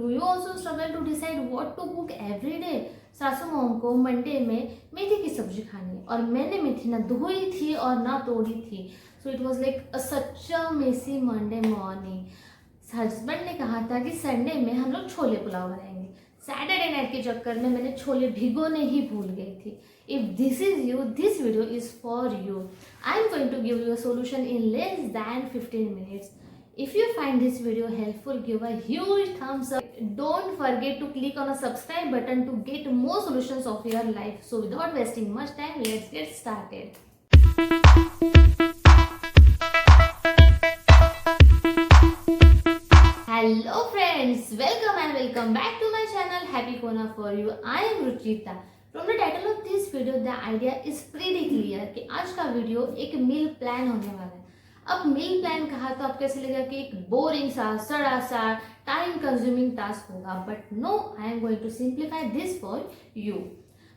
Do you also struggle to decide what to cook every day? सासू mom को Monday में मेथी की सब्जी खानी है और मैंने मेथी ना धोई थी और ना तोड़ी थी। So it was like such a messy Monday morning. Husband ने कहा था कि संडे में हम लोग छोले पुलाव बनाएंगे। सैटरडे नाइट के चक्कर में मैंने छोले भिगोने ही भूल गई थी। If this is you, this video is for you. I am going to give you a solution in less than 15 minutes. If you find this video helpful, give a huge thumbs up. Don't forget to click on a subscribe button to get more solutions of your life. So without wasting much time, let's get started. Hello friends, welcome and welcome back to my channel Happy Kona for you. I am Ruchita. From the title of this video, the idea is pretty clear कि आज का video एक meal plan होने वाला है। अब meal plan कहा तो आपको ऐसे लगेगा कि एक बोरिंग सा, सड़ा सा, टाइम कंज्यूमिंग टास्क होगा, but no, I am going to simplify this for you.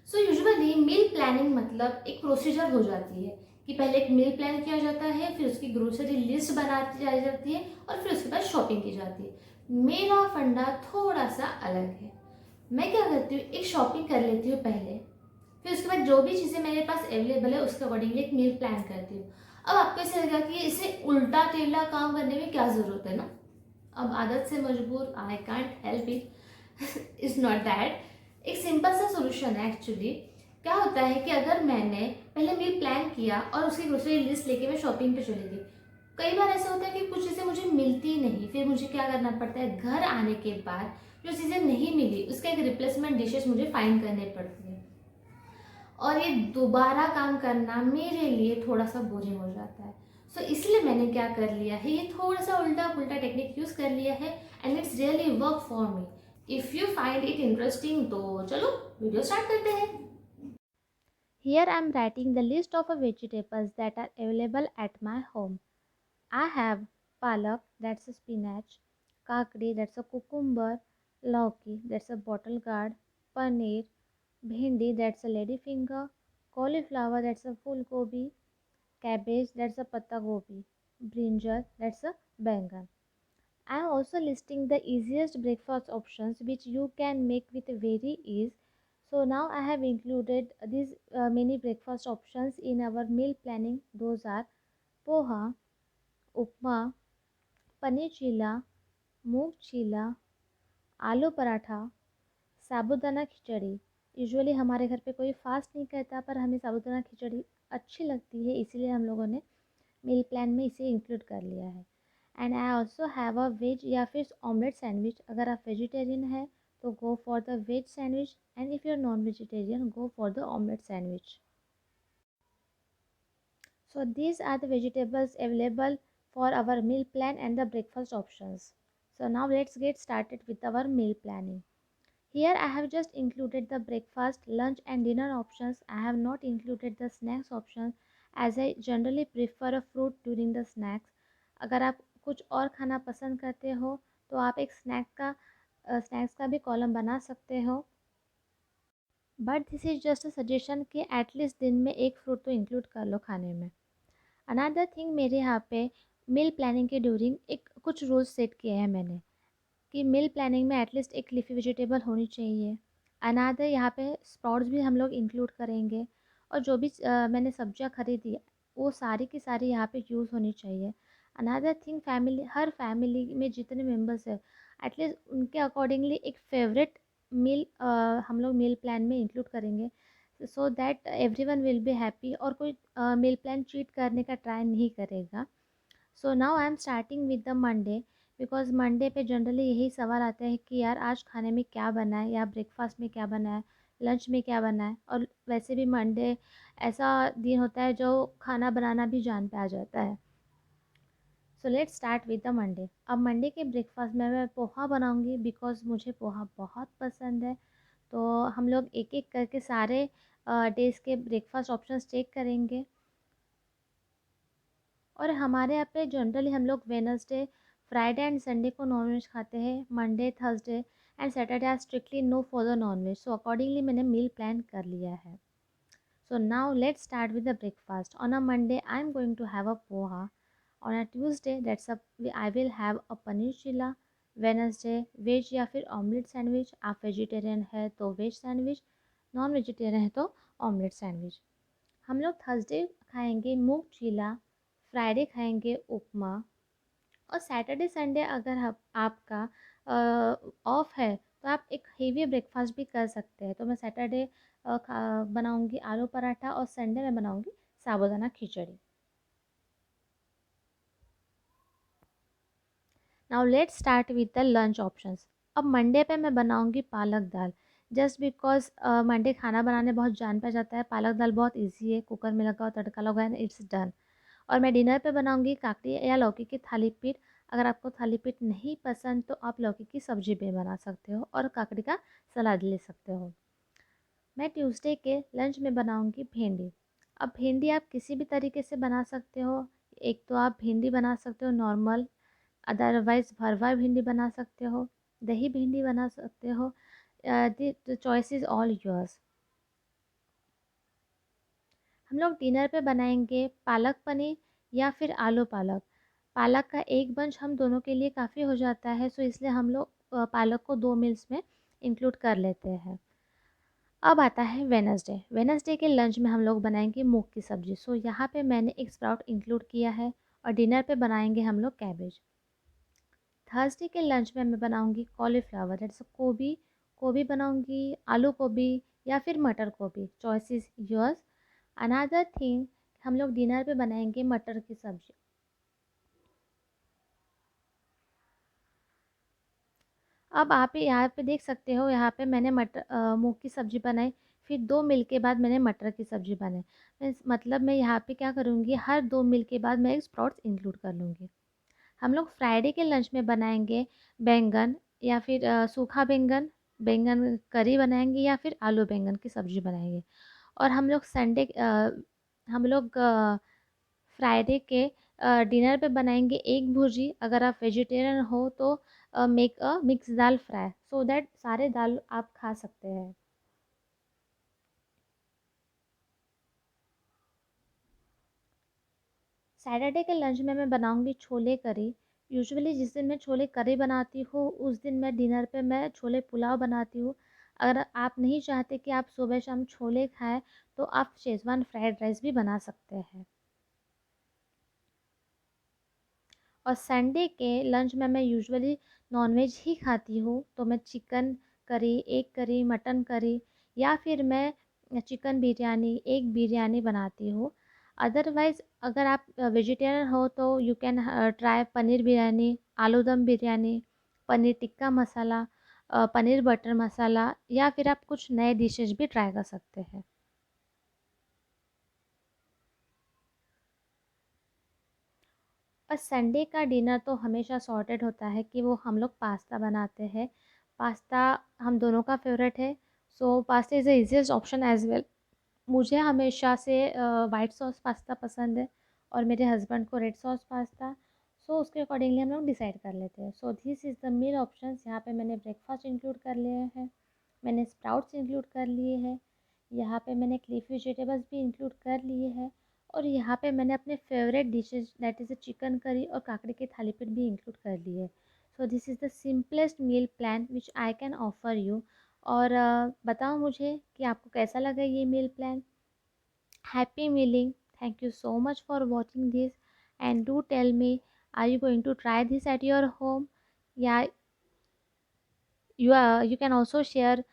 So usually meal planning मतलब एक प्रोसीजर हो जाती है कि पहले एक मील प्लान किया जाता है, फिर उसकी ग्रोसरी लिस्ट बनाती जाती है और फिर उसके बाद शॉपिंग की जाती है। मेरा फंडा थोड़ा सा अलग है। मैं क्या करती हूँ, एक शॉपिंग कर लेती हूँ पहले, फिर उसके बाद जो भी चीज़ें मेरे पास अवेलेबल है उसके अकॉर्डिंगली एक मील प्लान करती हूँ। अब आपको ऐसे लगेगा कि इसे उल्टा टेढ़ा काम करने में क्या ज़रूरत है ना। अब आदत से मजबूर, I can't help it. It's not that. एक सिंपल सा सोल्यूशन है एक्चुअली। क्या होता है कि अगर मैंने पहले मील प्लान किया और उसकी ग्रोसरी लिस्ट लेके मैं शॉपिंग पे चली गई, कई बार ऐसा होता है कि कुछ चीज़ें मुझे मिलती नहीं, फिर मुझे क्या करना पड़ता है, घर आने के बाद जो चीज़ें नहीं मिली उसका एक रिप्लेसमेंट डिशेस मुझे फाइंड करने पड़ती है और ये दोबारा काम करना मेरे लिए थोड़ा सा बोरिंग हो जाता है। सो इसलिए मैंने क्या कर लिया है, ये थोड़ा सा उल्टा पुल्टा टेक्निक यूज़ कर लिया है and it's really work for me. If you find it interesting तो चलो वीडियो स्टार्ट करते हैं। Here I am writing the list of vegetables that are available at my home. I have palak, that's a spinach, kakdi, that's a cucumber, lauki, that's a bottle gourd, paneer, bhindi, that's a ladyfinger, cauliflower, that's a full gobi, cabbage, that's a patta gobi, brinjal, that's a bangan. I am also listing the easiest breakfast options which you can make with very ease. So now I have included these many breakfast options in our meal planning. Those are poha, upma, paneer चीला, मूंग चीला, आलू पराठा, साबूदाना खिचड़ी। Usually हमारे घर पे कोई fast नहीं करता पर हमें साबूदाना खिचड़ी अच्छी लगती है, इसीलिए हम लोगों ने मील प्लान में इसे इंक्लूड कर लिया है। And I also have a veg या फिर ऑमलेट सैंडविच। अगर आप वेजिटेरियन है तो go for the veg sandwich and if you are non vegetarian go for the omelette sandwich. So these are the vegetables available for our meal plan and the breakfast options. So now let's get started with our meal planning. Here I have just included the breakfast, lunch and dinner options. I have not included the snacks options as I generally prefer a fruit during the snacks. अगर आप कुछ और खाना पसंद करते हो तो आप एक स्नैक्स का भी कॉलम बना सकते हो, but this is just a suggestion कि एटलीस्ट दिन में एक फ्रूट तो इंक्लूड कर लो खाने में। अनदर थिंग, मेरे यहाँ पे मील प्लानिंग के ड्यूरिंग एक कुछ रूल्स सेट किए हैं मैंने कि मील प्लानिंग में एटलीस्ट एक लीफी वेजिटेबल होनी चाहिए। अनदर यहाँ पे स्प्राउट्स भी हम लोग इंक्लूड करेंगे और जो भी मैंने सब्जियाँ खरीदी वो सारी की सारी यहाँ पे यूज़ होनी चाहिए। अनदर थिंग, हर फैमिली में जितने मेम्बर्स है एटलीस्ट उनके अकॉर्डिंगली एक फेवरेट मील हम लोग मील प्लान में इंक्लूड करेंगे so that everyone will be happy और कोई मील प्लान चीट करने का ट्राई नहीं करेगा। So now I am starting with the Monday because Monday पे जनरली यही सवाल आता है कि यार आज खाने में क्या बना है, या ब्रेकफास्ट में क्या बना है, लंच में क्या बना है। और वैसे भी मंडे ऐसा दिन होता है जो खाना बनाना भी जान पे आ जाता है। So let's start with the Monday. अब मंडे के ब्रेकफास्ट में मैं पोहा बनाऊंगी बिकॉज मुझे पोहा बहुत पसंद है। तो हम लोग एक एक करके सारे डेज़ के ब्रेकफास्ट ऑप्शंस चेक करेंगे। और हमारे यहाँ पे जनरली हम लोग वेनसडे, फ्राइडे एंड संडे को नॉनवेज खाते हैं। Monday, Thursday and Saturday are strictly no for the non veg. So accordingly मैंने मील प्लान कर लिया है। So now let's start with the breakfast. On a Monday I am going to have a poha. On a Tuesday, I will have a paneer chilla. Wednesday veg या फिर omelette sandwich, आप vegetarian है तो veg sandwich, non vegetarian है तो omelette sandwich. हम लोग Thursday खाएंगे मूंग चीला, फ्राइडे खाएंगे उपमा, और सैटरडे संडे अगर आपका ऑफ है तो आप एक हेवी ब्रेकफास्ट भी कर सकते हैं। तो मैं सैटरडे बनाऊंगी आलू पराठा और संडे में बनाऊंगी साबूदाना खिचड़ी। Now let's start with the lunch options. अब मंडे पे मैं बनाऊंगी पालक दाल, जस्ट बिकॉज मंडे खाना बनाने बहुत जान पे जाता है। पालक दाल बहुत इजी है, कुकर में लगाओ, तड़का लगाओ एंड इट्स डन। और मैं डिनर पे बनाऊंगी काकड़ी या लौकी की थाली पीठ। अगर आपको थाली पीठ नहीं पसंद तो आप लौकी की सब्जी भी बना सकते हो और काकड़ी का सलाद ले सकते हो। मैं ट्यूसडे के लंच में बनाऊंगी भिंडी। अब भिंडी आप किसी भी तरीके से बना सकते हो। एक तो आप भिंडी बना सकते हो नॉर्मल, अदरवाइज भरवा भिंडी बना सकते हो, दही भिंडी बना सकते हो। The choice is all yours. हम लोग डिनर पे बनाएंगे पालक पनीर या फिर आलू पालक। पालक का एक बंच हम दोनों के लिए काफ़ी हो जाता है, सो इसलिए हम लोग पालक को 2 मील्स में इंक्लूड कर लेते हैं। अब आता है वेनसडे। वेनसडे के लंच में हम लोग बनाएंगे मूंग की सब्ज़ी। सो यहाँ पे मैंने एक स्प्राउट इंक्लूड किया है, और डिनर पे बनाएंगे हम लोग कैबेज। थर्सडे के लंच में मैं बनाऊंगी कॉलीफ्लावर, दैट्स गोभी। गोभी बनाऊंगी, आलू गोभी या फिर मटर गोभी, choice is yours. Another thing, हम लोग डिनर पे बनाएंगे मटर की सब्ज़ी। अब आप यहाँ पे देख सकते हो, यहाँ पे मैंने मटर मूंग की सब्ज़ी बनाई, फिर 2 मील के बाद मैंने मटर की सब्ज़ी बनाई। मतलब मैं यहाँ पे क्या करूँगी, हर 2 मील के बाद मैं एक स्प्राउट्स इंक्लूड कर लूँगी। हम लोग फ्राइडे के लंच में बनाएंगे बैंगन या फिर सूखा बैंगन, बैंगन करी बनाएंगे या फिर आलू बैंगन की सब्ज़ी बनाएंगे। और हम लोग फ्राइडे के डिनर पे बनाएंगे एक भुर्जी। अगर आप वेजिटेरियन हो तो make a mix dal fry, so that सारे दाल आप खा सकते हैं। सैटरडे के लंच में मैं बनाऊंगी छोले करी। यूजुअली जिस दिन मैं छोले करी बनाती हूँ उस दिन मैं डिनर पे मैं छोले पुलाव बनाती हूँ। अगर आप नहीं चाहते कि आप सुबह शाम छोले खाएं तो आप शेज़वान फ्राइड राइस भी बना सकते हैं। और संडे के लंच में मैं यूजुअली नॉनवेज ही खाती हूँ, तो मैं chicken curry, egg curry, mutton curry या फिर मैं चिकन बिरयानी, एग बिरयानी बनाती हूँ। अदरवाइज़ अगर आप वेजिटेरियन हो तो you can try paneer biryani, आलू दम बिरयानी, पनीर टिक्का मसाला, पनीर बटर मसाला, या फिर आप कुछ नए डिशेज भी ट्राई कर सकते हैं। और संडे का डिनर तो हमेशा सॉर्टेड होता है कि वो हम लोग पास्ता बनाते हैं। पास्ता हम दोनों का फेवरेट है, so pasta is the easiest option as well. मुझे हमेशा से वाइट सॉस पास्ता पसंद है और मेरे हस्बैंड को रेड सॉस पास्ता। सो उसके अकॉर्डिंगली हम लोग डिसाइड कर लेते हैं। So this is the meal options. यहाँ पे मैंने ब्रेकफास्ट इंक्लूड कर लिए हैं, मैंने स्प्राउट्स इंक्लूड कर लिए हैं, यहाँ पे मैंने लीफ वेजिटेबल्स भी इंक्लूड कर लिए हैं, और यहाँ पे मैंने अपने favourite dishes that is chicken curry और काकड़ी की थाली पीठ भी इंक्लूड कर ली है। So this is the simplest meal plan which I can offer you. और बताओ मुझे कि आपको कैसा लगा ये meal plan. Happy mealing. Thank you so much for watching this, and do tell me, are you going to try this at your home, या you can also share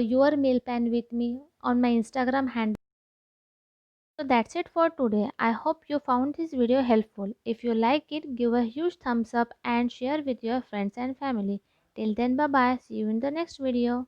your meal plan with me on my Instagram handle. So that's it for today. I hope you found this video helpful. If you like it, give a huge thumbs up and share with your friends and family. Till then, bye bye. See you in the next video.